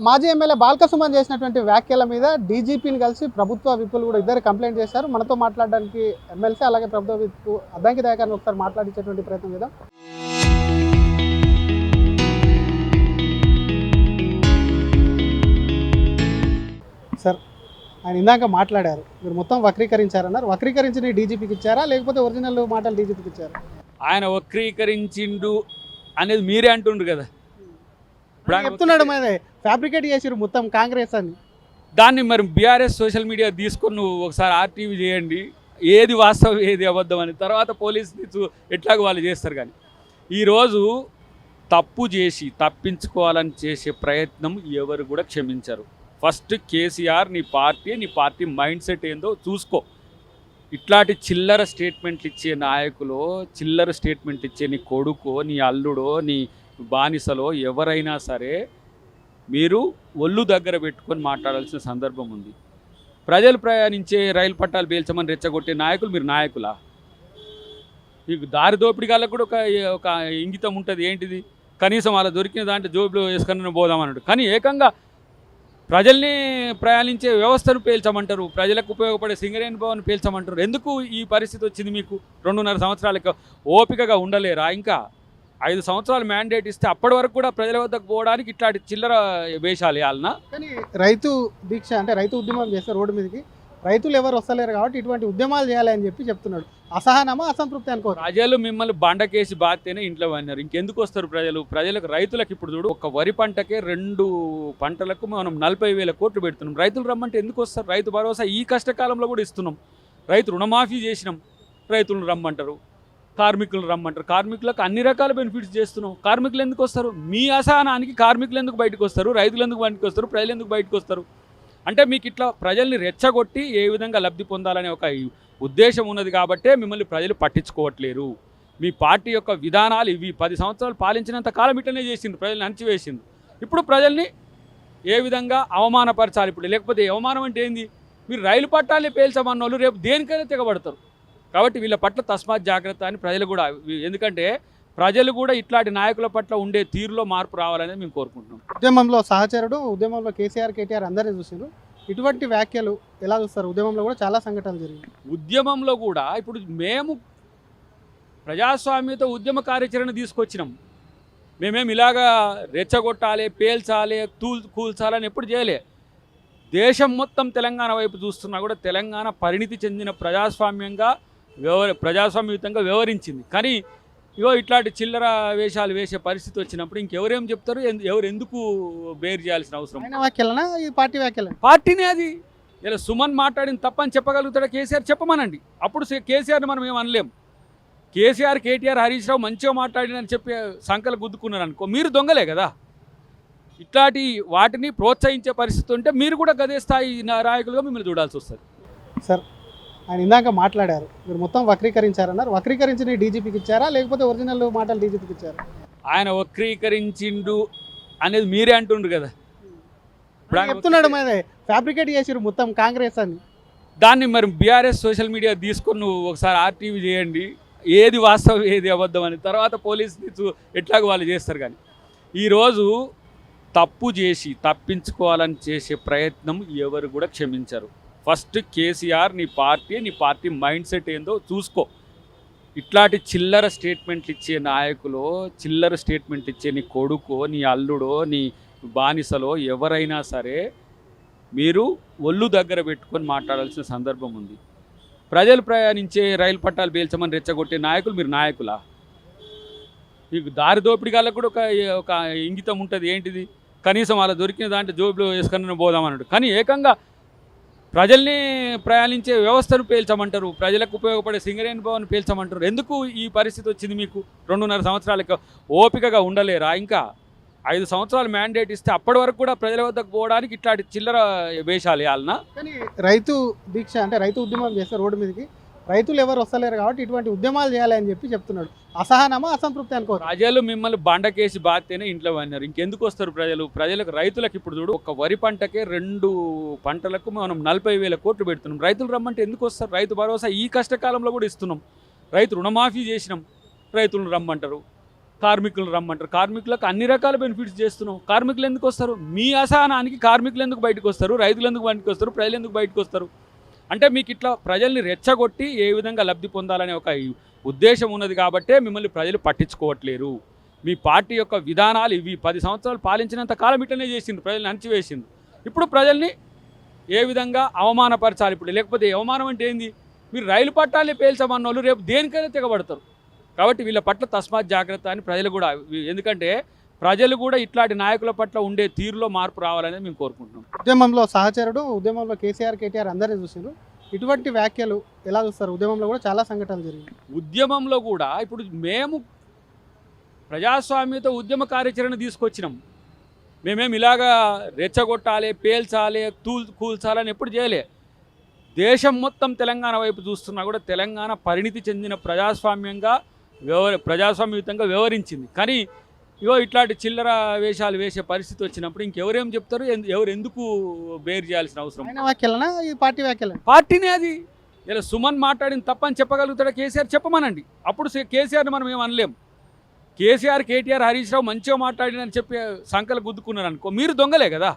మాజీ ఎమ్మెల్యే బాల్కసుమన్ చేసినటువంటి వ్యాఖ్యల మీద డీజీపీని కలిసి ప్రభుత్వ విప్పులు కూడా ఇద్దరు కంప్లైంట్ చేశారు. మనతో మాట్లాడడానికి ఎమ్మెల్సీ అలాగే ప్రభుత్వ విప్పు అద్దంకి దయాకర్ని ఒకసారి మాట్లాడించేటువంటి ప్రయత్నం చేద్దాం. సార్, ఆయన ఇందాక మాట్లాడారు, మీరు మొత్తం వక్రీకరించారన్నారు. వక్రీకరించి డీజీపీకి ఇచ్చారా లేకపోతే ఒరిజినల్ మాటలు డీజీపీకి ఇచ్చారా? ఆయన వక్రీకరించిండు అనేది మీరే అంటుండ్రు కదా. చెప్తున్నాడు మరి ఫ్యాబ్రికేట్ చేసిరు మొత్తం కాంగ్రెస్ అని. దాన్ని మరి బీఆర్ఎస్ సోషల్ మీడియా తీసుకొని నువ్వు ఒకసారి ఆర్టీవీ చేయండి, ఏది వాస్తవం ఏది అబద్ధం అని. తర్వాత పోలీసులు ఎట్లాగో వాళ్ళు చేస్తారు. కానీ ఈరోజు తప్పు చేసి తప్పించుకోవాలని చేసే ప్రయత్నం ఎవరు కూడా క్షమించరు. ఫస్ట్ కేసీఆర్, నీ పార్టీ మైండ్ సెట్ ఏందో చూసుకో. ఇట్లాంటి చిల్లర స్టేట్మెంట్లు ఇచ్చే నాయకులు, చిల్లర స్టేట్మెంట్ ఇచ్చే నీ కొడుకో, నీ అల్లుడో, నీ బానిసలో ఎవరైనా సరే మీరు ఒళ్ళు దగ్గర పెట్టుకొని మాట్లాడాల్సిన సందర్భం ఉంది. ప్రజలు ప్రయాణించే రైలు పట్టాలు పేల్చమని రెచ్చగొట్టే నాయకులు మీరు నాయకులా? మీకు దారి దోపిడిగాలకు కూడా ఒక ఇంగితం ఉంటుంది. ఏంటిది? కనీసం అలా దొరికిన దాంట్లో జోబులో వేసుకొని పోదామన్నాడు. కానీ ఏకంగా ప్రజల్ని ప్రయాణించే వ్యవస్థను పేల్చమంటారు, ప్రజలకు ఉపయోగపడే సింగరేణి భవన్ పేల్చమంటారు. ఎందుకు ఈ పరిస్థితి వచ్చింది? మీకు 2.5 సంవత్సరాలకు ఓపికగా ఉండలేరా? ఇంకా 5 సంవత్సరాలు మ్యాండేట్ ఇస్తే అప్పటి వరకు కూడా ప్రజల వద్దకు పోవడానికి ఇట్లాంటి చిల్లర వేషాలు వేయాలన్నా? కానీ రైతు దీక్ష అంటే రైతు ఉద్యమం చేస్తే రోడ్డు మీదకి రైతులు ఎవరు వస్తలేరు కాబట్టి ఇటువంటి ఉద్యమాలు చేయాలి అని చెప్తున్నాడు. అసహనమా అసంతృప్తి అనుకో? ప్రజలు మిమ్మల్ని బండకేసి బాత్తేనే ఇంట్లో అన్నారు. ఇంకెందుకు వస్తారు ప్రజలకు? రైతులకు ఇప్పుడు చూడు, ఒక వరి పంటకే 2 పంటలకు మనం 40,000 కోట్లు పెడుతున్నాం. రైతులు రమ్మంటే ఎందుకు వస్తారు? రైతు భరోసా ఈ కష్టకాలంలో కూడా ఇస్తున్నాం. రైతు రుణమాఫీ చేసినాం, రైతులను రమ్మంటారు. కార్మికులను రమ్మంటారు. కార్మికులకు అన్ని రకాల బెనిఫిట్స్ చేస్తున్నాం. కార్మికులు ఎందుకు వస్తారు? మీ అసహనానికి కార్మికులు ఎందుకు బయటకు వస్తారు? రైతులు ఎందుకు బయటకు వస్తారు? ప్రజలు ఎందుకు బయటకు వస్తారు? అంటే మీకు ఇట్లా ప్రజల్ని రెచ్చగొట్టి ఏ విధంగా లబ్ధి పొందాలనే ఒక ఉద్దేశం ఉన్నది కాబట్టే మిమ్మల్ని ప్రజలు పట్టించుకోవట్లేరు. మీ పార్టీ యొక్క విధానాలు ఇవి. 10 సంవత్సరాలు పాలించినంత కాలం ఇట్లనే చేసిండ్రు, ప్రజల్ని అణచివేసిండ్రు. ఇప్పుడు ప్రజల్ని ఏ విధంగా అవమానపరచాలి ఇప్పుడు? లేకపోతే అవమానం అంటే ఏంది? మీరు రైలు పట్టాలని పేల్చమన్న వాళ్ళు రేపు దేనికైనా తెగబడతారు. కాబట్టి వీళ్ళ పట్ల తస్మాత్ జాగ్రత్త అని ప్రజలు కూడా, ఎందుకంటే ప్రజలు కూడా ఇట్లాంటి నాయకుల పట్ల ఉండే తీరులో మార్పు రావాలని మేము కోరుకుంటున్నాం. ఉద్యమంలో సహచరుడు, ఉద్యమంలో కేటీఆర్ అందరినీ చూసారు. ఇటువంటి వ్యాఖ్యలు ఎలా చూస్తారు? ఉద్యమంలో కూడా చాలా సంఘటనలు జరిగాయి. ఉద్యమంలో కూడా ఇప్పుడు మేము ప్రజాస్వామ్యతో ఉద్యమ కార్యాచరణ తీసుకొచ్చినాం. మేమేమి ఇలాగా రెచ్చగొట్టాలి, పేల్చాలి, కూల్చాలని ఎప్పుడు చేయలే. దేశం మొత్తం తెలంగాణ వైపు చూస్తున్నా కూడా తెలంగాణ పరిణితి చెందిన ప్రజాస్వామ్యయుతంగా వ్యవహరించింది. కానీ ఇగో ఇట్లాంటి చిల్లర వేషాలు వేసే పరిస్థితి వచ్చినప్పుడు ఇంకెవరేం చెప్తారు? ఎవరు ఎందుకు బేర్ చేయాల్సిన అవసరం? పార్టీ వ్యాఖ్యలు, పార్టీనే అది. ఇలా సుమన్ మాట్లాడిన తప్పని చెప్పగలుగుతాడా కేసీఆర్? చెప్పమనండి. అప్పుడు కేసీఆర్ని మనం ఏం అనలేం. కేటీఆర్, హరీష్ రావు మంచిగా మాట్లాడినని చెప్పి సంకలు గుద్దుకున్నారు అనుకో, మీరు దొంగలే కదా. ఇట్లాంటి వాటిని ప్రోత్సహించే పరిస్థితి ఉంటే మీరు కూడా గదే స్థాయి నాయకులుగా మిమ్మల్ని చూడాల్సి వస్తుంది. సార్, ఆయన ఇందాక మాట్లాడారు, మీరు మొత్తం వక్రీకరించారన్నారు. వక్రీకరించి డీజీపీకి ఇచ్చారా లేకపోతే ఒరిజినల్ మాటలు డీజీపీకి ఇచ్చారా? ఆయన వక్రీకరించిండు అనేది మీరే అంటుండ్రు కదా. చెప్తున్నాడు మరి ఫ్యాబ్రికేట్ చేసిరు మొత్తం కాంగ్రెస్ అని. దాన్ని మరి బీఆర్ఎస్ సోషల్ మీడియా తీసుకొని నువ్వు ఒకసారి ఆర్టీవీ చేయండి, ఏది వాస్తవం ఏది అబద్ధం అని. తర్వాత పోలీసులు ఎట్లాగో వాళ్ళు చేస్తారు. కానీ ఈరోజు తప్పు చేసి తప్పించుకోవాలని చేసే ప్రయత్నం ఎవరు కూడా క్షమించరు. ఫస్ట్ కేసీఆర్, నీ పార్టీ మైండ్ సెట్ ఏందో చూసుకో. ఇట్లాంటి చిల్లర స్టేట్మెంట్లు ఇచ్చే నాయకులు, చిల్లర స్టేట్మెంట్ ఇచ్చే నీ కొడుకో, నీ అల్లుడో, నీ బానిసలో ఎవరైనా సరే మీరు ఒళ్ళు దగ్గర పెట్టుకొని మాట్లాడాల్సిన సందర్భం ఉంది. ప్రజలు ప్రయాణించే రైలు పట్టాలు పేల్చమని రెచ్చగొట్టే నాయకులు మీరు నాయకులా? మీకు దారి దోపిడిగాలకు కూడా ఒక ఇంగితం ఉంటుంది. ఏంటిది? కనీసం అలా దొరికిన దాంట్లో జోబులో వేసుకొని పోదామన్నాడు. కానీ ఏకంగా ప్రజల్ని ప్రయాణించే వ్యవస్థను పేల్చమంటారు, ప్రజలకు ఉపయోగపడే సింగరేణి భవన్ పేల్చమంటారు. ఎందుకు ఈ పరిస్థితి వచ్చింది? మీకు 2.5 సంవత్సరాలకు ఓపికగా ఉండలేరా? ఇంకా 5 సంవత్సరాలు మ్యాండేట్ ఇస్తే అప్పటి వరకు కూడా ప్రజల వద్దకు పోవడానికి ఇట్లాంటి చిల్లర వేషాలు వేయాలన్నా? కానీ రైతు దీక్ష అంటే రైతు ఉద్యమం చేస్తే రోడ్డు మీదకి రైతులు ఎవరు వస్తలేరు కాబట్టి ఇటువంటి ఉద్యమాలు చేయాలి అని చెప్తున్నాడు. అసహనమా అసంతృప్తి అనుకో? ప్రజలు మిమ్మల్ని బండకేసి బాత్తేనే ఇంట్లో అన్నారు. ఇంకెందుకు వస్తారు రైతులకు ఇప్పుడు చూడు, ఒక వరి పంటకే 2 పంటలకు మనం 40,000 కోట్లు పెడుతున్నాం. రైతులు రమ్మంటే ఎందుకు వస్తారు? రైతు భరోసా ఈ కష్టకాలంలో కూడా ఇస్తున్నాం. రైతు రుణమాఫీ చేసినాం, రైతులను రమ్మంటారు. కార్మికులు రమ్మంటారు. కార్మికులకు అన్ని రకాల బెనిఫిట్స్ చేస్తున్నాం. కార్మికులు ఎందుకు వస్తారు? మీ అసహనానికి కార్మికులు ఎందుకు బయటకు వస్తారు? రైతులు ఎందుకు బయటకు వస్తారు? ప్రజలు ఎందుకు బయటకు వస్తారు? అంటే మీకు ఇట్లా ప్రజల్ని రెచ్చగొట్టి ఏ విధంగా లబ్ధి పొందాలనే ఒక ఉద్దేశం ఉన్నది కాబట్టే మిమ్మల్ని ప్రజలు పట్టించుకోవట్లేరు. మీ పార్టీ యొక్క విధానాలు ఇవి 10 సంవత్సరాలు పాలించినంత కాలం ఇట్లనే చేసిండ్రు, ప్రజల్ని అణచివేసిండ్రు. ఇప్పుడు ప్రజల్ని ఏ విధంగా అవమానపరచాలి? ఇప్పుడు లేకపోతే అవమానం అంటే ఏంది? మీరు రైలు పట్టాలే పేల్చమన్న వాళ్ళు రేపు దేనికైనా తెగబడతారు. కాబట్టి వీళ్ళ పట్ల తస్మాత్ జాగ్రత్త అని ప్రజలు కూడా, ఎందుకంటే ప్రజలు కూడా ఇట్లాంటి నాయకుల పట్ల ఉండే తీరులో మార్పు రావాలనేది మేము కోరుకుంటున్నాం. ఉద్యమంలో సహచరుడు, ఉద్యమంలో కేసీఆర్ కేటీఆర్ అందరినీ చూసారు. ఇటువంటి వ్యాఖ్యలు ఎలా చూస్తారు? ఉద్యమంలో కూడా చాలా సంఘటనలు జరిగాయి. ఉద్యమంలో కూడా ఇప్పుడు మేము ప్రజాస్వామ్యత ఉద్యమ కార్యాచరణ తీసుకొచ్చినాం. మేమేం ఇలాగా రెచ్చగొట్టాలి, పేల్చాలి, కూల్చాలని ఎప్పుడు చేయలే. దేశం మొత్తం తెలంగాణ వైపు చూస్తున్నా కూడా తెలంగాణ పరిణితి చెందిన ప్రజాస్వామ్యయుతంగా వ్యవహరించింది. కానీ ఇగో ఇట్లాంటి చిల్లర వేషాలు వేసే పరిస్థితి వచ్చినప్పుడు ఇంకెవరేం చెప్తారు? ఎవరు ఎందుకు బేర్ చేయాల్సిన అవసరం? ఆయన వ్యాఖ్యలనా ఈ పార్టీ వ్యాఖ్యలనా? పార్టీనే అది. ఇలా సుమన్ మాట్లాడిన తప్పని చెప్పగలుగుతాడా కేసీఆర్? చెప్పమనండి. అప్పుడు కేసీఆర్ని మనం ఏం అనలేం. కేసీఆర్, కేటీఆర్, హరీష్ రావు మంచిగా మాట్లాడినని చెప్పి సంకలు గుద్దుకున్నారు అనుకో, మీరు దొంగలే కదా.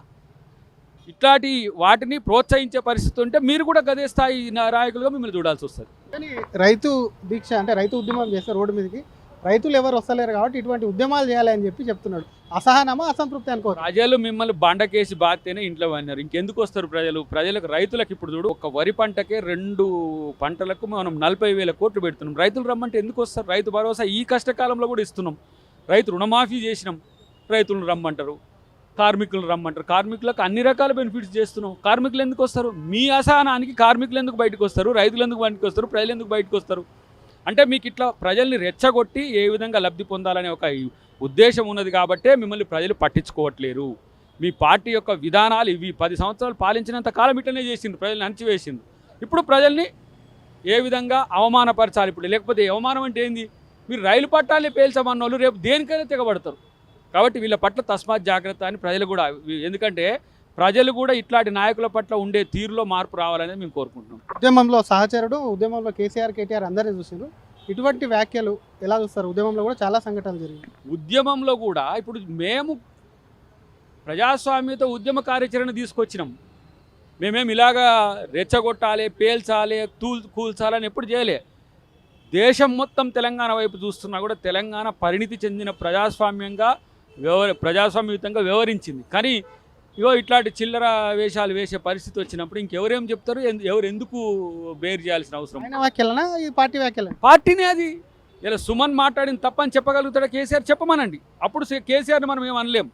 ఇట్లాంటి వాటిని ప్రోత్సహించే పరిస్థితి ఉంటే మీరు కూడా గదే స్థాయి నాయకులుగా మిమ్మల్ని చూడాల్సి వస్తుంది. కానీ రైతు దీక్ష అంటే రైతు ఉద్యమం చేస్తే రోడ్డు మీదకి రైతులు ఎవరు వస్తలేరు కాబట్టి ఇటువంటి ఉద్యమాలు చేయాలి అని చెప్పి చెప్తున్నాడు. అసహనమా, అసంతృప్తి అనుకో? ప్రజలు మిమ్మల్ని బండకేసి బాత్తేనే ఇంట్లో అన్నారు. ఇంకెందుకు వస్తారు ప్రజలకు? రైతులకు ఇప్పుడు చూడు, ఒక వరి పంటకే 2 పంటలకు మనం 40,000 కోట్లు పెడుతున్నాం. రైతులు రమ్మంటే ఎందుకు వస్తారు? రైతు భరోసా ఈ కష్టకాలంలో కూడా ఇస్తున్నాం. రైతు రుణమాఫీ చేసినాం. రైతులను రమ్మంటారు, కార్మికులు రమ్మంటారు. కార్మికులకు అన్ని రకాల బెనిఫిట్స్ చేస్తున్నాం. కార్మికులు ఎందుకు వస్తారు? మీ అసహనానికి కార్మికులు ఎందుకు బయటకు వస్తారు? రైతులు ఎందుకు బయటకు వస్తారు? ప్రజలు ఎందుకు బయటకు వస్తారు? అంటే మీకు ఇట్లా ప్రజల్ని రెచ్చగొట్టి ఏ విధంగా లబ్ధి పొందాలనే ఒక ఉద్దేశం ఉన్నది కాబట్టే మిమ్మల్ని ప్రజలు పట్టించుకోవట్లేరు. మీ పార్టీ యొక్క విధానాలు ఇవి 10 సంవత్సరాలు పాలించినంత కాలం ఇట్లనే చేసిండ్రు, ప్రజల్ని అణచివేసిండ్రు. ఇప్పుడు ప్రజల్ని ఏ విధంగా అవమానపరచాలి? ఇప్పుడు లేకపోతే అవమానం అంటే ఏంది? మీరు రైలు పట్టాలే పేల్చమన్న వాళ్ళు రేపు దేనికైనా తెగబడతారు. కాబట్టి వీళ్ళ పట్ల తస్మాత్ జాగ్రత్త అని ప్రజలు కూడా, ఎందుకంటే ప్రజలు కూడా ఇట్లాంటి నాయకుల పట్ల ఉండే తీరులో మార్పు రావాలనేది మేము కోరుకుంటున్నాం. ఉద్యమంలో సహచరుడు, ఉద్యమంలో కేసీఆర్ కేటీఆర్ అందరినీ చూసారు. ఇటువంటి వ్యాఖ్యలు ఎలా చూస్తారు? ఉద్యమంలో కూడా చాలా సంఘటనలు జరిగాయి. ఉద్యమంలో కూడా ఇప్పుడు మేము ప్రజాస్వామ్యత ఉద్యమ కార్యాచరణ తీసుకొచ్చినాం. మేమేం ఇలాగా రెచ్చగొట్టాలి, పేల్చాలి, కూల్చాలని ఎప్పుడు చేయలే. దేశం మొత్తం తెలంగాణ వైపు చూస్తున్నా కూడా తెలంగాణ పరిణితి చెందిన ప్రజాస్వామ్యయుతంగా వ్యవహరించింది. కానీ ఇగో ఇట్లాంటి చిల్లర వేషాలు వేసే పరిస్థితి వచ్చినప్పుడు ఇంకెవరేం చెప్తారు? ఎవరు ఎందుకు బేర్ చేయాల్సిన అవసరం? ఆయన వ్యాఖ్యలనా ఈ పార్టీ వ్యాఖ్యలనా? పార్టీనే అది. ఇలా సుమన్ మాట్లాడిన తప్పని చెప్పగలుగుతాడా కేసీఆర్? చెప్పమనండి. అప్పుడు కేసీఆర్ని మనం ఏం అనలేం.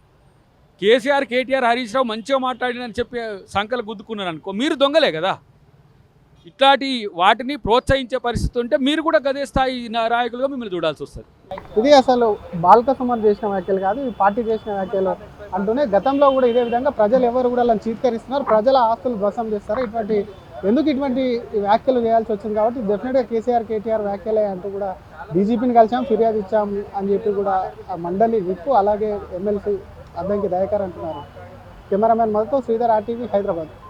కేసీఆర్, కేటీఆర్, హరీష్ రావు మంచిగా మాట్లాడినని చెప్పి సంకలు గుద్దుకున్నారు అనుకో, మీరు దొంగలే కదా. ఇట్లాంటి వాటిని ప్రోత్సహించే పరిస్థితి ఉంటే మీరు కూడా గదే స్థాయి నాయకులుగా మిమ్మల్ని చూడాల్సి వస్తుంది. ఇది అసలు బాల్క సుమన్ చేసిన వ్యాఖ్యలు కాదు, ఈ పార్టీ చేసిన వ్యాఖ్యలు అంటూనే గతంలో కూడా ఇదే విధంగా ప్రజలు ఎవరు కూడా అలా చీత్కరిస్తున్నారు, ప్రజల ఆస్తులు ధ్వంసం చేస్తారు. ఇటువంటి వ్యాఖ్యలు చేయాల్సి వచ్చింది కాబట్టి డెఫినెట్గా కేసీఆర్, కేటీఆర్ వ్యాఖ్యలే అంటూ కూడా డీజీపీని కలిసాం, ఫిర్యాదు ఇచ్చాం అని చెప్పి కూడా ఆ మండలి విప్పు అలాగే ఎమ్మెల్సీ అద్దంకి దయాకర్ అంటున్నారు. కెమెరామెన్ మొదతో శ్రీధర్, RTV, హైదరాబాద్.